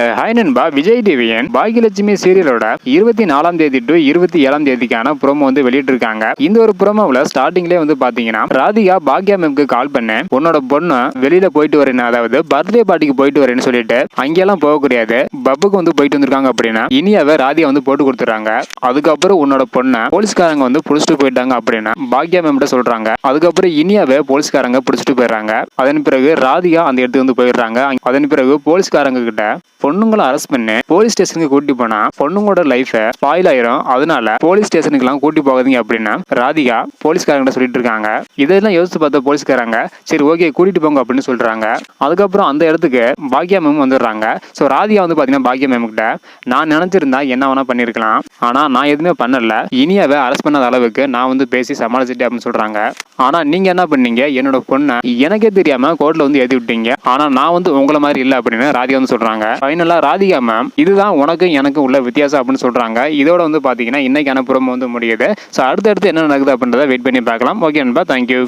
Hi நண்பா, விஜய் டிவியின் பாகியலட்சுமி சீரியலோட 24ஆம் தேதி டு 27ஆம் தேதிக்கான ப்ரோமோ வந்து வெளியிட்டு இருக்காங்க. இந்த ஒரு ப்ரோமோவில் ஸ்டார்டிங்லேயே வந்து பாத்தீங்கன்னா, ராதிகா பாக்யா மேம்க்கு கால் பண்ண உன்னோட பொண்ணு வெளியில போயிட்டு வரேன்னு, அதாவது பர்த்டே பார்ட்டிக்கு போயிட்டு வரேன்னு சொல்லிட்டு அங்கெல்லாம் போக கூடாது, பப்புக்கு வந்து போயிட்டு வந்திருக்காங்க அப்படின்னா இனியாவே ராதிகா வந்து போட்டு கொடுத்துறாங்க. அதுக்கப்புறம் உன்னோட பொண்ணை போலீஸ்காரங்க வந்து புடிச்சிட்டு போயிட்டாங்க அப்படின்னா பாக்யா மேம் கிட்ட சொல்றாங்க. அதுக்கப்புறம் இனியாவே போலீஸ்காரங்க புடிச்சிட்டு போயிடுறாங்க. அதன் பிறகு ராதிகா அந்த இடத்துக்கு வந்து போயிடுறாங்க. அதன் பிறகு போலீஸ்காரங்க கிட்ட பொண்ணுங்களை அரெஸ்ட் பண்ணி போலீஸ் ஸ்டேஷனுக்கு கூட்டி போனா பொண்ணுங்களோட லைஃப் ஸ்பாயில் ஆயிரும், அதனால போலீஸ் ஸ்டேஷனுக்கு எல்லாம் கூட்டி போகாதீங்க அப்படின்னு ராதிகா போலீஸ்காரங்க சொல்லிட்டு இருக்காங்க. இதெல்லாம் யோசிச்சு பார்த்த போலீஸ்காரங்க சரி ஓகே கூட்டிட்டு போங்க அப்படின்னு சொல்றாங்க. அதுக்கப்புறம் அந்த இடத்துக்கு பாக்யா மேம் வந்துடுறாங்க. ஸோ ராதிகா வந்து பாத்தீங்கன்னா பாக்யா மேம் கிட்ட நான் நினைச்சிருந்தா என்ன வேணா பண்ணிருக்கலாம், ஆனா நான் எதுவுமே பண்ணல, இனியாவே அரெஸ்ட் பண்ணாத அளவுக்கு நான் வந்து பேசி சமாளிச்சுட்டேன் அப்படின்னு சொல்றாங்க. ஆனா நீங்க என்ன பண்ணீங்க, என்னோட பொண்ணை எனக்கே தெரியாம கோர்ட்ல வந்து ஏத்தி விட்டீங்க, ஆனா நான் வந்து உங்களை மாதிரி இல்லை அப்படின்னு ராதிகா வந்து சொல்றாங்க. ஃபைனலா ராதிகா மேம் இதுதான் உனக்கும் எனக்கும் உள்ள வித்தியாசம் அப்படின்னு சொல்றாங்க. இதோட வந்து பாத்தீங்கன்னா இன்னைக்கான ப்ரோமோ வந்து முடியுது. ஸோ அடுத்தடுத்து என்ன நடக்குது அப்படின்றத வெயிட் பண்ணி பார்க்கலாம். ஓகே நண்பா, தேங்க்யூ.